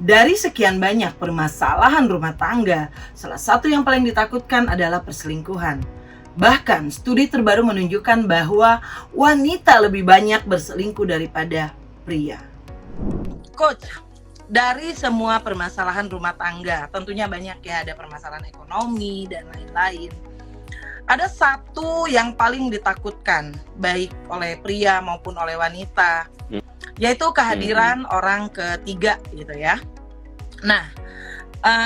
Dari sekian banyak permasalahan rumah tangga, salah satu yang paling ditakutkan adalah perselingkuhan. Bahkan, studi terbaru menunjukkan bahwa wanita lebih banyak berselingkuh daripada pria. Coach, dari semua permasalahan rumah tangga, tentunya banyak ya, ada permasalahan ekonomi dan lain-lain. Ada satu yang paling ditakutkan, baik oleh pria maupun oleh wanita, yaitu kehadiran orang ketiga gitu ya. Nah,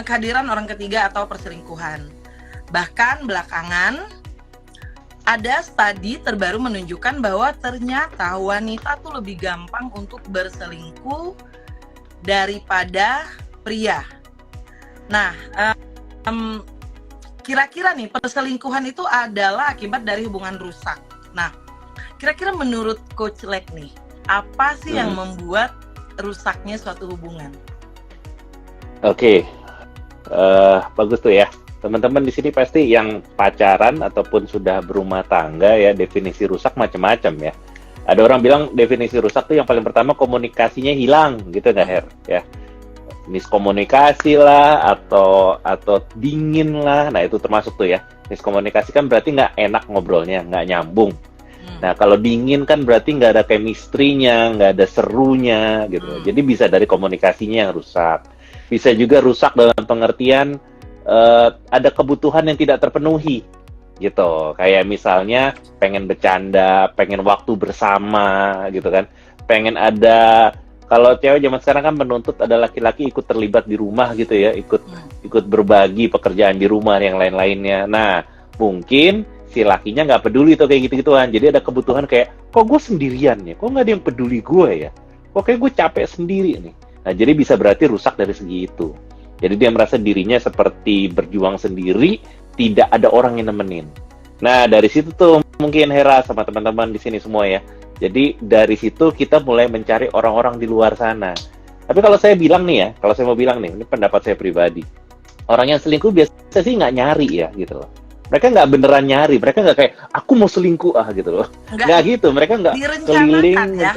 kehadiran orang ketiga atau perselingkuhan. Bahkan belakangan ada studi terbaru menunjukkan bahwa ternyata wanita tuh lebih gampang untuk berselingkuh daripada pria. Nah, kira-kira nih perselingkuhan itu adalah akibat dari hubungan rusak. Nah, kira-kira menurut Coach Lek nih, apa sih yang membuat rusaknya suatu hubungan? Oke, bagus tuh ya. Teman-teman di sini pasti yang pacaran ataupun sudah berumah tangga ya, definisi rusak macam-macam ya. Ada orang bilang definisi rusak tuh yang paling pertama komunikasinya hilang, gitu nggak Her? Ya, miskomunikasi lah atau dingin lah. Nah itu termasuk tuh ya. Miskomunikasi kan berarti nggak enak ngobrolnya, nggak nyambung. Nah kalau dingin kan berarti nggak ada chemistry-nya, nggak ada serunya gitu. Jadi bisa dari komunikasinya yang rusak. Bisa juga rusak dalam pengertian ada kebutuhan yang tidak terpenuhi gitu. Kayak misalnya pengen bercanda, pengen waktu bersama gitu kan. Pengen ada, kalau cewek zaman sekarang kan menuntut ada laki-laki ikut terlibat di rumah gitu ya, ikut berbagi pekerjaan di rumah yang lain-lainnya. Nah, mungkin si lakinya nggak peduli tuh kayak gitu-gituan. Jadi ada kebutuhan kayak, kok gue sendirian ya? Kok nggak ada yang peduli gue ya? Kok kayak gue capek sendiri nih? Nah, jadi bisa berarti rusak dari segi itu. Jadi dia merasa dirinya seperti berjuang sendiri, tidak ada orang yang nemenin. Nah, dari situ tuh mungkin Hera sama teman-teman di sini semua ya. Jadi dari situ kita mulai mencari orang-orang di luar sana. Tapi kalau saya bilang nih ya, kalau saya mau bilang nih, ini pendapat saya pribadi. Orang yang selingkuh biasa sih nggak nyari ya gitu loh. Mereka nggak beneran nyari, mereka nggak kayak, aku mau selingkuh gitu loh. Nggak gitu, mereka nggak keliling. Ya?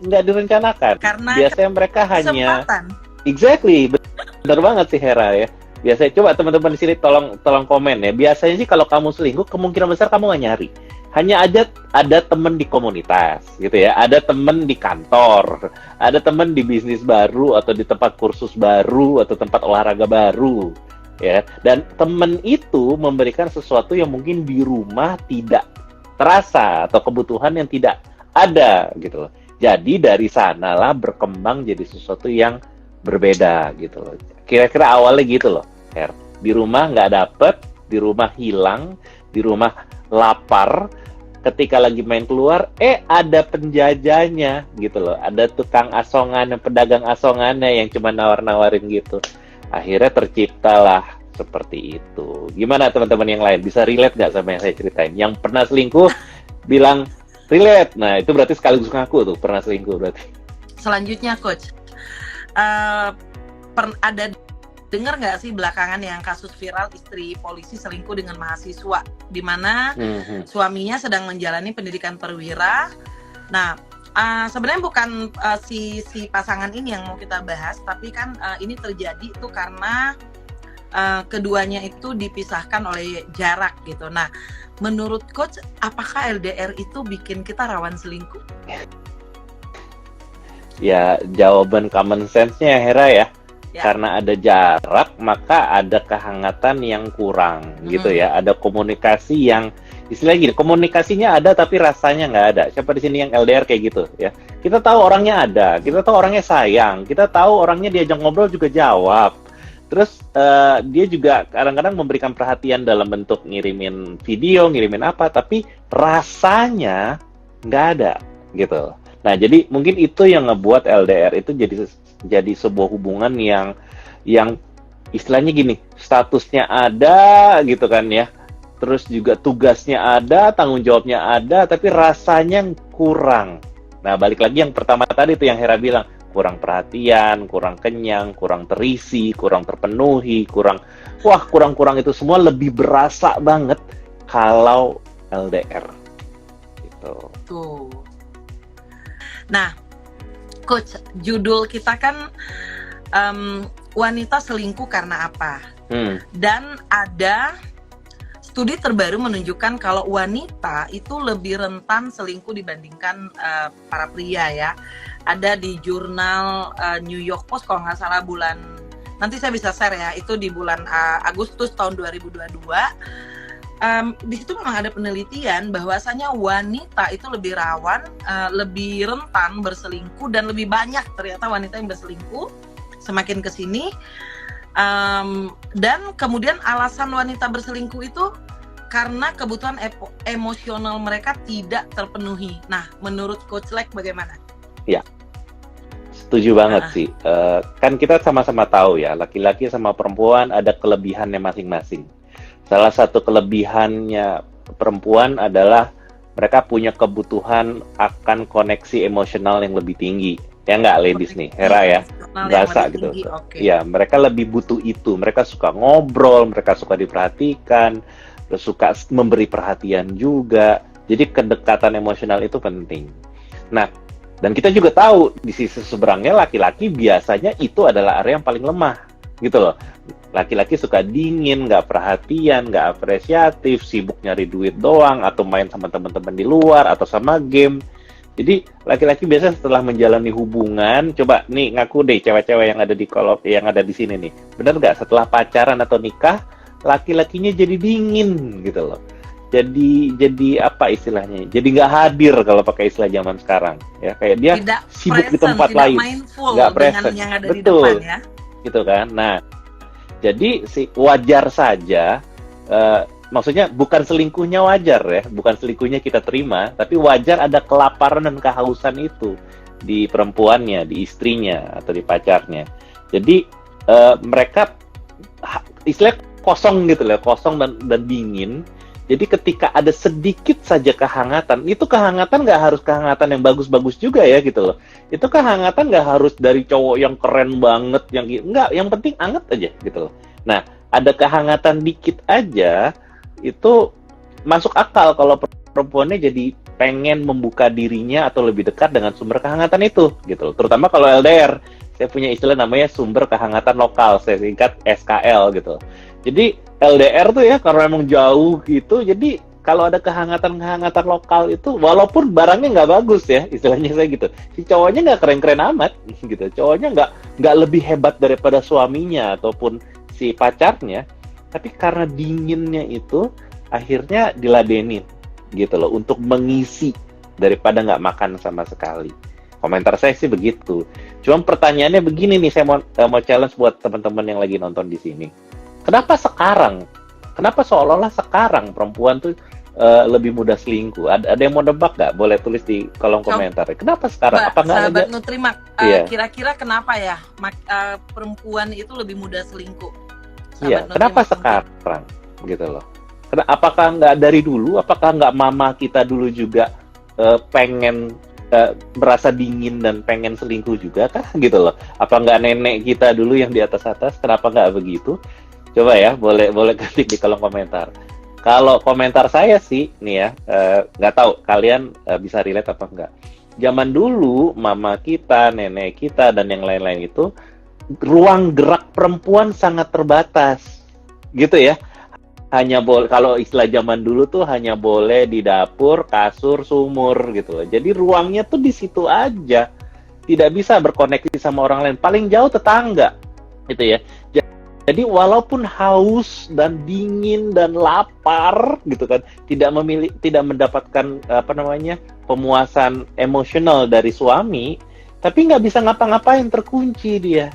Nggak direncanakan. Karena biasanya mereka hanya kesempatan. Exactly, benar banget sih Hera ya. Biasanya coba teman-teman di sini tolong komen ya. Biasanya sih kalau kamu selingkuh kemungkinan besar kamu nggak nyari. Hanya aja ada teman di komunitas gitu ya, ada teman di kantor, ada teman di bisnis baru atau di tempat kursus baru atau tempat olahraga baru ya. Dan teman itu memberikan sesuatu yang mungkin di rumah tidak terasa atau kebutuhan yang tidak ada gitu. Jadi dari sanalah berkembang jadi sesuatu yang berbeda gitu loh. Kira-kira awalnya gitu loh, Her. Di rumah nggak dapet, di rumah hilang, di rumah lapar. Ketika lagi main keluar, ada penjajahnya gitu loh. Ada tukang asongan, pedagang asongannya yang cuma nawar-nawarin gitu. Akhirnya terciptalah seperti itu. Gimana teman-teman yang lain? Bisa relate nggak sama yang saya ceritain? Yang pernah selingkuh bilang relate. Nah, itu berarti sekaligus ngaku tuh pernah selingkuh berarti. Selanjutnya, Coach. Ada dengar nggak sih belakangan yang kasus viral istri polisi selingkuh dengan mahasiswa, di mana suaminya sedang menjalani pendidikan perwira. Nah, sebenarnya bukan si pasangan ini yang mau kita bahas, tapi kan ini terjadi tuh karena keduanya itu dipisahkan oleh jarak gitu. Nah, menurut Coach, apakah LDR itu bikin kita rawan selingkuh? Ya, jawaban common sense-nya Hera ya. Karena ada jarak, maka ada kehangatan yang kurang gitu ya. Ada komunikasi yang, istilahnya gini, komunikasinya ada tapi rasanya nggak ada. Siapa di sini yang LDR kayak gitu ya? Kita tahu orangnya ada, kita tahu orangnya sayang, kita tahu orangnya diajak ngobrol juga jawab. Terus dia juga kadang-kadang memberikan perhatian dalam bentuk ngirimin video, ngirimin apa, tapi rasanya nggak ada gitu. Nah, jadi mungkin itu yang ngebuat LDR itu jadi sebuah hubungan yang istilahnya gini, statusnya ada gitu kan ya. Terus juga tugasnya ada, tanggung jawabnya ada, tapi rasanya kurang. Nah, balik lagi yang pertama tadi itu yang Hera bilang, kurang perhatian, kurang kenyang, kurang terisi, kurang terpenuhi, kurang itu semua lebih berasa banget kalau LDR. Gitu. Tuh. Nah, Coach, judul kita kan wanita selingkuh karena apa. Hmm. Dan ada studi terbaru menunjukkan kalau wanita itu lebih rentan selingkuh dibandingkan para pria ya. Ada di jurnal New York Post kalau nggak salah nanti saya bisa share ya, itu di bulan Agustus tahun 2022. Di situ memang ada penelitian bahwasanya wanita itu lebih rawan, lebih rentan berselingkuh, dan lebih banyak ternyata wanita yang berselingkuh semakin kesini. Dan kemudian alasan wanita berselingkuh itu karena kebutuhan emosional mereka tidak terpenuhi. Nah, menurut Coach Lek bagaimana? Ya, setuju banget sih. Kan kita sama-sama tahu ya, laki-laki sama perempuan ada kelebihannya masing-masing. Salah satu kelebihannya perempuan adalah mereka punya kebutuhan akan koneksi emosional yang lebih tinggi. Ya nggak, ladies nih, Hera ya, berasa gitu. Okay. Ya, mereka lebih butuh itu. Mereka suka ngobrol, mereka suka diperhatikan, suka memberi perhatian juga. Jadi kedekatan emosional itu penting. Nah, dan kita juga tahu di sisi seberangnya laki-laki biasanya itu adalah area yang paling lemah, gitu loh. Laki-laki suka dingin, nggak perhatian, nggak apresiatif, sibuk nyari duit doang, atau main sama teman-teman di luar, atau sama game. Jadi laki-laki biasanya setelah menjalani hubungan, coba nih ngaku deh cewek-cewek yang ada di yang ada di sini nih, bener nggak setelah pacaran atau nikah laki-lakinya jadi dingin gitu loh. Jadi apa istilahnya? Jadi nggak hadir kalau pakai istilah zaman sekarang ya, kayak dia tidak sibuk present, di tempat lain, nggak present yang ada di depan ya. Gitu kan. Nah, jadi wajar saja. Maksudnya bukan selingkuhnya wajar ya, bukan selingkuhnya kita terima, tapi wajar ada kelaparan dan kehausan itu di perempuannya, di istrinya, atau di pacarnya. Jadi mereka istilah kosong gitu loh, kosong dan dingin. Jadi ketika ada sedikit saja kehangatan, itu kehangatan nggak harus kehangatan yang bagus-bagus juga ya gitu loh. Itu kehangatan nggak harus dari cowok yang keren banget, nggak, yang penting anget aja gitu loh. Nah, ada kehangatan dikit aja, itu masuk akal kalau perempuannya jadi pengen membuka dirinya atau lebih dekat dengan sumber kehangatan itu gitu loh. Terutama kalau LDR, saya punya istilah namanya sumber kehangatan lokal, saya singkat SKL gitu. Jadi LDR tuh ya karena emang jauh gitu, jadi kalau ada kehangatan lokal itu walaupun barangnya nggak bagus ya, istilahnya saya gitu, si cowoknya nggak keren-keren amat gitu, cowoknya nggak lebih hebat daripada suaminya ataupun si pacarnya, tapi karena dinginnya itu akhirnya diladenin gitu loh untuk mengisi daripada nggak makan sama sekali. Komentar saya sih begitu. Cuma pertanyaannya begini nih, saya mau challenge buat teman-teman yang lagi nonton di sini. Kenapa sekarang? Kenapa seolah-olah sekarang perempuan tuh lebih mudah selingkuh? Ada yang mau nebak nggak? Boleh tulis di kolom komentar. Kenapa sekarang? Apa nggak sahabat aja? Nutrimak, kira-kira kenapa ya perempuan itu lebih mudah selingkuh? Iya, kenapa sekarang gitu loh? Apakah nggak dari dulu? Apakah nggak mama kita dulu juga pengen merasa dingin dan pengen selingkuh juga kah gitu loh? Apa nggak nenek kita dulu yang di atas-atas? Kenapa nggak begitu? Coba ya, boleh ketik di kolom komentar. Kalau komentar saya sih nih ya, nggak tahu kalian bisa relate apa enggak. Zaman dulu mama kita, nenek kita dan yang lain-lain itu ruang gerak perempuan sangat terbatas, gitu ya. Hanya boleh, kalau istilah zaman dulu tuh hanya boleh di dapur, kasur, sumur gitu loh. Jadi ruangnya tuh di situ aja, tidak bisa berkoneksi sama orang lain. Paling jauh tetangga, gitu ya. Jadi walaupun haus dan dingin dan lapar, gitu kan, tidak mendapatkan pemuasan emosional dari suami, tapi nggak bisa ngapa-ngapain, terkunci dia.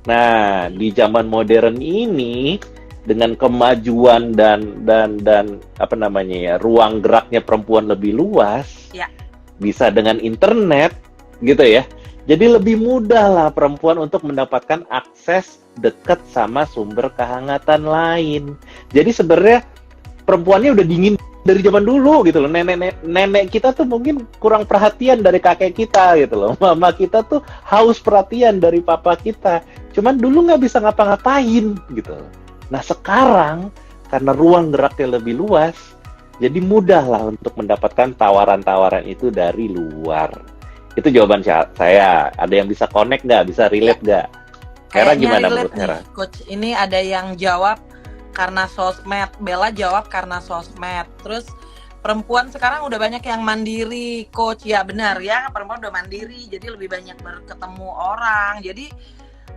Nah, di zaman modern ini dengan kemajuan dan ruang geraknya perempuan lebih luas, ya, bisa dengan internet, gitu ya. Jadi lebih mudah lah perempuan untuk mendapatkan akses dekat sama sumber kehangatan lain. Jadi sebenarnya perempuannya udah dingin dari zaman dulu gitu loh. Nenek kita tuh mungkin kurang perhatian dari kakek kita gitu loh. Mama kita tuh haus perhatian dari papa kita. Cuman dulu nggak bisa ngapa-ngapain gitu loh. Nah sekarang karena ruang geraknya lebih luas, jadi mudah lah untuk mendapatkan tawaran-tawaran itu dari luar. Itu jawaban saya. Ada yang bisa connect nggak? Bisa relate nggak? Hera Kayaknya gimana relate menurut nih, Hera? Coach. Ini ada yang jawab karena sosmed, Bella jawab karena sosmed. Terus perempuan sekarang udah banyak yang mandiri, Coach. Ya benar ya, perempuan udah mandiri, jadi lebih banyak berketemu orang. Jadi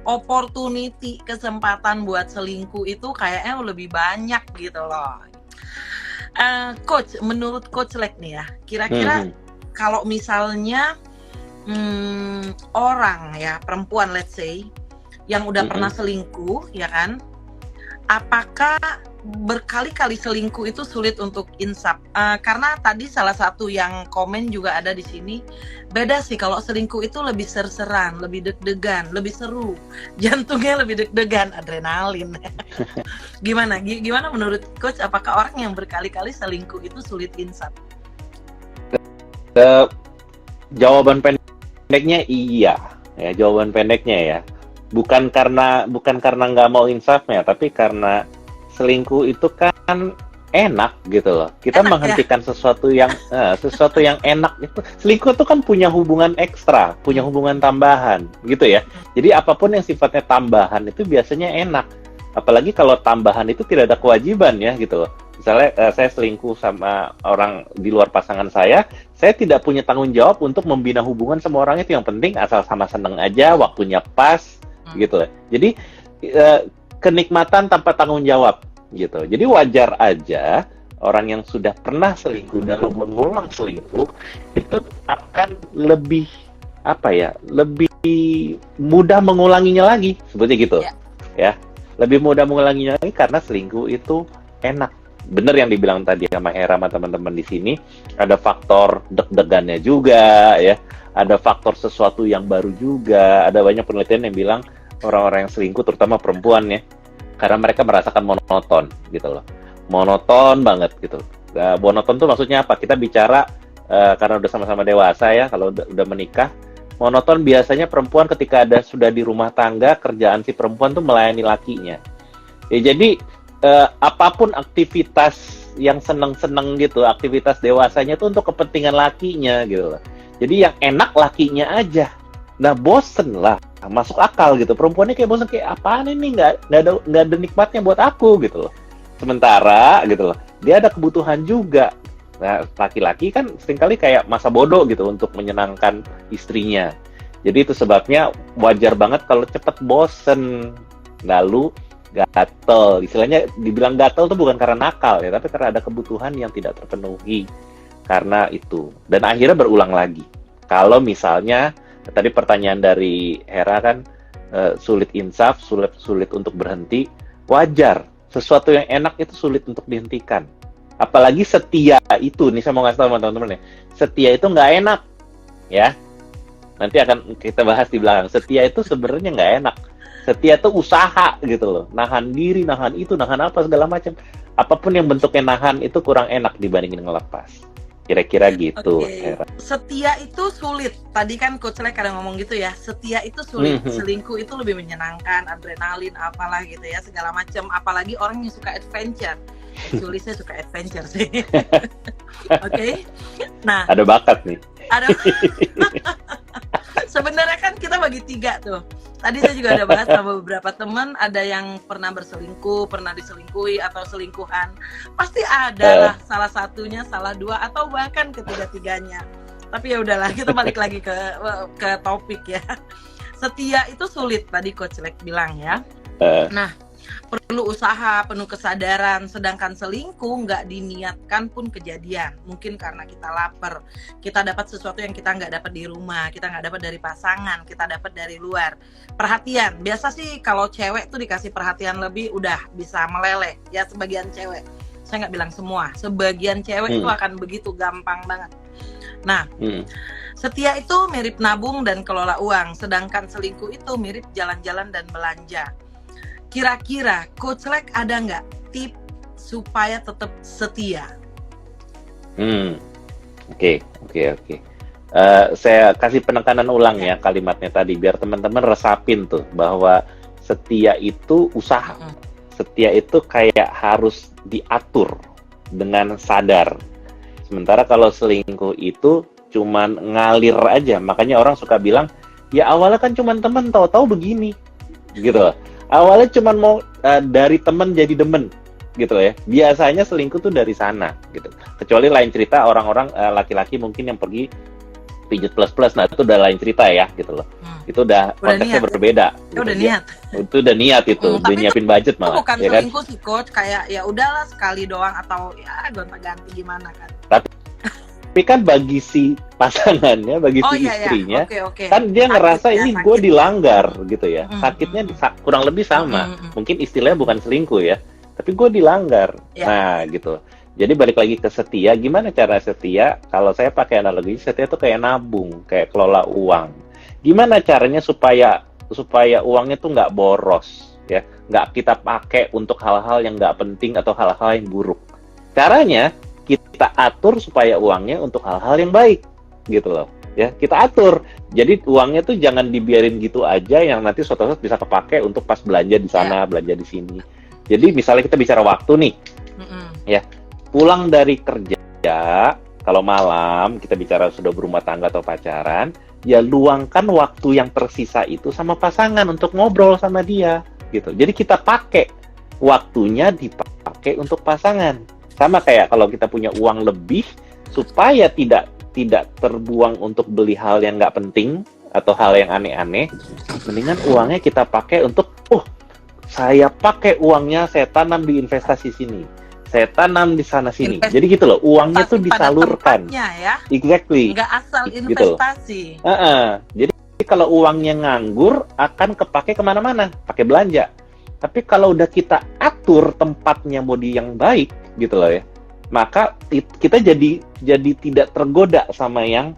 opportunity, kesempatan buat selingkuh itu kayaknya lebih banyak gitu loh. Coach, menurut Coach Lek nih ya, kira-kira kalau misalnya orang ya, perempuan let's say, yang udah pernah selingkuh, ya kan? Apakah berkali-kali selingkuh itu sulit untuk insaf? Karena tadi salah satu yang komen juga ada di sini, beda sih kalau selingkuh itu lebih ser-seran, lebih deg-degan, lebih seru, jantungnya lebih deg-degan, adrenalin. Gimana menurut Coach? Apakah orang yang berkali-kali selingkuh itu sulit insaf? Jawaban pendeknya iya, ya jawaban pendeknya ya. Bukan karena nggak mau insafnya, tapi karena selingkuh itu kan enak gitu loh. Kita Enak, menghentikan sesuatu yang enak itu. Selingkuh itu kan punya hubungan ekstra, punya hubungan tambahan gitu ya. Jadi apapun yang sifatnya tambahan itu biasanya enak. Apalagi kalau tambahan itu tidak ada kewajiban ya gitu loh. Misalnya saya selingkuh sama orang di luar pasangan saya tidak punya tanggung jawab untuk membina hubungan sama orang itu. Yang penting asal sama seneng aja, waktunya pas gitu. Jadi kenikmatan tanpa tanggung jawab gitu. Jadi wajar aja orang yang sudah pernah selingkuh dan mengulang selingkuh itu akan lebih lebih mudah mengulanginya lagi, seperti gitu ya. Lebih mudah mengulanginya lagi karena selingkuh itu enak. Bener yang dibilang tadi sama Hera sama teman-teman di sini, ada faktor deg-degannya juga ya, ada faktor sesuatu yang baru juga. Ada banyak penelitian yang bilang orang-orang yang selingkuh, terutama perempuan ya, karena mereka merasakan monoton gitu loh, monoton banget gitu. Monoton tuh maksudnya apa? Kita bicara karena udah sama-sama dewasa ya, kalau udah menikah, monoton biasanya perempuan ketika sudah di rumah tangga, kerjaan si perempuan tuh melayani lakinya. Ya, jadi apapun aktivitas yang seneng-seneng gitu, aktivitas dewasanya tuh untuk kepentingan lakinya gitu loh. Jadi yang enak lakinya aja. Nah bosen lah, masuk akal gitu. Perempuannya kayak bosen, kayak apaan ini, nggak ada nikmatnya buat aku gitu loh. Sementara gitu loh, dia ada kebutuhan juga. Nah laki-laki kan seringkali kayak masa bodoh gitu untuk menyenangkan istrinya. Jadi itu sebabnya wajar banget kalau cepet bosen, lalu gatel. Istilahnya dibilang gatel tuh bukan karena nakal ya, tapi karena ada kebutuhan yang tidak terpenuhi karena itu. Dan akhirnya berulang lagi. Kalau misalnya tadi pertanyaan dari Hera kan sulit insaf, sulit untuk berhenti, wajar. Sesuatu yang enak itu sulit untuk dihentikan. Apalagi setia itu, nih saya mau ngasih tahu sama teman-teman ya, setia itu nggak enak, ya. Nanti akan kita bahas di belakang. Setia itu sebenarnya nggak enak. Setia itu usaha gitu loh, nahan diri, nahan itu, nahan apa segala macam. Apapun yang bentuknya nahan itu kurang enak dibandingin ngelepas. Kira-kira gitu. Okay. Setia itu sulit. Tadi kan Coach Lek kadang ngomong gitu ya. Setia itu sulit. Selingkuh itu lebih menyenangkan, adrenalin, apalah gitu ya, segala macam. Apalagi orang yang suka adventure. Actually saya suka adventure sih. Oke. Nah. Ada bakat nih. Sebenarnya kan kita bagi 3 tuh. Tadi saya juga ada bahas sama beberapa teman, ada yang pernah berselingkuh, pernah diselingkuhi atau selingkuhan. Pasti ada lah salah satunya, salah 2 atau bahkan ketiga-tiganya. Tapi ya udahlah, kita balik lagi ke topik ya. Setia itu sulit tadi Coach Lek bilang ya. Nah, perlu usaha, penuh kesadaran. Sedangkan selingkuh nggak diniatkan pun kejadian. Mungkin karena kita lapar, kita dapat sesuatu yang kita nggak dapat di rumah, kita nggak dapat dari pasangan, kita dapat dari luar. Perhatian, biasa sih kalau cewek tuh dikasih perhatian lebih, udah bisa meleleh. Ya sebagian cewek, saya nggak bilang semua. Sebagian cewek itu akan begitu gampang banget. Nah, setia itu mirip nabung dan kelola uang. Sedangkan selingkuh itu mirip jalan-jalan dan belanja. Kira-kira Coach Lek ada nggak tips supaya tetap setia? Oke. Saya kasih penekanan ulang ya kalimatnya tadi biar teman-teman resapin tuh bahwa setia itu usaha. Setia itu kayak harus diatur dengan sadar. Sementara kalau selingkuh itu cuman ngalir aja. Makanya orang suka bilang, ya awalnya kan cuman teman, tahu-tahu begini. gitu loh. Awalnya cuman mau dari temen jadi demen gitu loh ya. Biasanya selingkuh tuh dari sana gitu. Kecuali lain cerita orang-orang laki-laki mungkin yang pergi pijat plus-plus, nah itu udah lain cerita ya gitu loh. Itu udah konteksnya niat, berbeda. Itu udah gitu. niat. Itu udah niat itu, udah Tapi nyiapin budget itu malah. bukan Ya kan? selingkuh sih coach, kayak ya udahlah sekali doang atau ya gonta-ganti gimana kan. Tapi kan bagi si pasangannya, bagi si istrinya, Oke. kan dia Sakit ngerasa ya, ini sakit. gue dilanggar gitu ya. Sakitnya kurang lebih sama. Mungkin istilahnya bukan selingkuh ya, tapi gue dilanggar. Ya. Nah gitu. Jadi balik lagi ke setia, gimana cara setia? Kalau saya pakai analogi, setia itu kayak nabung, kayak kelola uang. Gimana caranya supaya uangnya tuh nggak boros, ya, nggak kita pakai untuk hal-hal yang nggak penting atau hal-hal yang buruk. Caranya kita atur supaya uangnya untuk hal-hal yang baik, gitu loh. Ya, kita atur. Jadi uangnya tuh jangan dibiarin gitu aja, yang nanti suatu saat bisa kepake untuk pas belanja di sana, belanja di sini. Jadi misalnya kita bicara waktu nih, ya, pulang dari kerja, kalau malam kita bicara sudah berumah tangga atau pacaran, ya luangkan waktu yang tersisa itu sama pasangan untuk ngobrol sama dia gitu. Jadi kita pakai waktunya dipakai untuk pasangan. Sama kayak kalau kita punya uang lebih supaya tidak terbuang untuk beli hal yang nggak penting atau hal yang aneh-aneh, mendingan uangnya kita pakai untuk saya pakai uangnya saya tanam di investasi sini. Saya tanam di sana sini. Jadi gitu loh, uangnya tuh disalurkan. Ya? Exactly. Nggak asal investasi. Gitu. Jadi kalau uangnya nganggur akan kepake kemana-mana, pakai belanja. Tapi kalau udah kita atur tempatnya modi yang baik, gitu loh ya, maka kita jadi tidak tergoda sama yang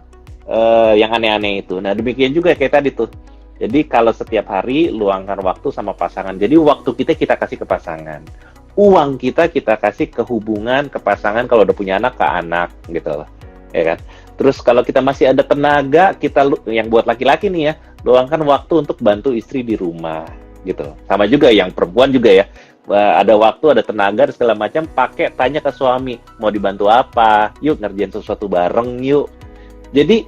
aneh-aneh itu. Nah demikian juga kayak tadi tuh. Jadi kalau setiap hari luangkan waktu sama pasangan. Jadi waktu kita kasih ke pasangan. Uang kita kasih ke hubungan, ke pasangan, kalau udah punya anak ke anak gitu loh, ya kan. Terus kalau kita masih ada tenaga, kita yang buat laki-laki nih ya, luangkan waktu untuk bantu istri di rumah gitu. Sama juga yang perempuan juga ya, ada waktu, ada tenaga, dan segala macam, pakai tanya ke suami mau dibantu apa, yuk ngerjain sesuatu bareng yuk. Jadi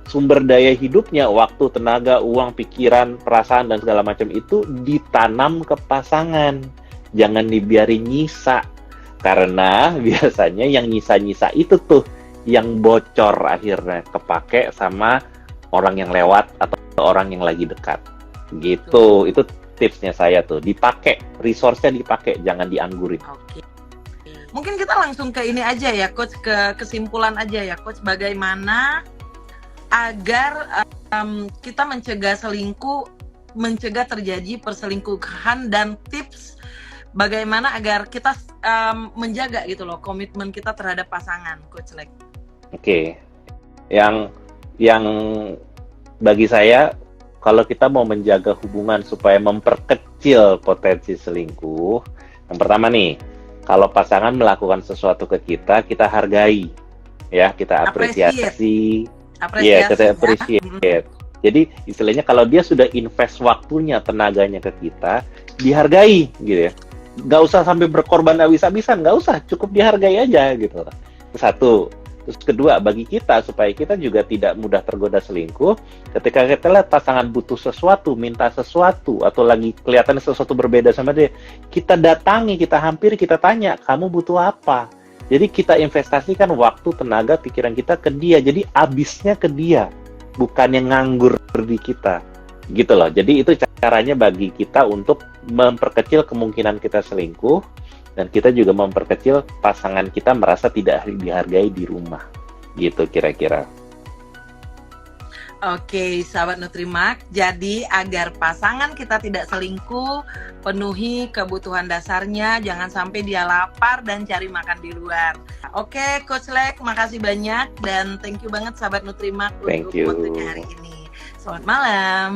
sumber daya hidupnya, waktu, tenaga, uang, pikiran, perasaan dan segala macam itu ditanam ke pasangan. Jangan dibiarin nyisa, karena biasanya yang nyisa-nyisa itu tuh yang bocor akhirnya kepake sama orang yang lewat atau orang yang lagi dekat. Gitu, itu tipsnya saya tuh, dipakai, resource-nya dipakai, jangan dianggurin. Oke. Mungkin kita langsung ke ini aja ya, Coach, ke kesimpulan aja ya, Coach, bagaimana agar kita mencegah selingkuh, mencegah terjadi perselingkuhan, dan tips bagaimana agar kita menjaga gitu loh komitmen kita terhadap pasangan, Coach Lek. Oke. Yang bagi saya, kalau kita mau menjaga hubungan supaya memperkecil potensi selingkuh, yang pertama nih, kalau pasangan melakukan sesuatu ke kita hargai, ya, kita apresiasi. Iya, kita appreciate. Jadi istilahnya kalau dia sudah invest waktunya, tenaganya ke kita, dihargai gitu ya. Nggak usah sampai berkorban habis-habisan, nggak usah, cukup dihargai aja gitu. Satu. Terus kedua, bagi kita, supaya kita juga tidak mudah tergoda selingkuh, ketika kita lihat pasangan butuh sesuatu, minta sesuatu, atau lagi kelihatan sesuatu berbeda sama dia, kita datangi, kita hampiri, kita tanya, kamu butuh apa? Jadi kita investasikan waktu, tenaga, pikiran kita ke dia, jadi habisnya ke dia, bukan yang nganggur di kita. Gitu loh, jadi itu caranya bagi kita untuk memperkecil kemungkinan kita selingkuh, dan kita juga memperkecil pasangan kita merasa tidak dihargai di rumah. Gitu kira-kira. Oke, sahabat Nutrimak, jadi agar pasangan kita tidak selingkuh, penuhi kebutuhan dasarnya, jangan sampai dia lapar dan cari makan di luar. Oke, Coach Lek, makasih banyak, dan thank you banget sahabat Nutrimak untuk waktunya hari ini. Selamat malam.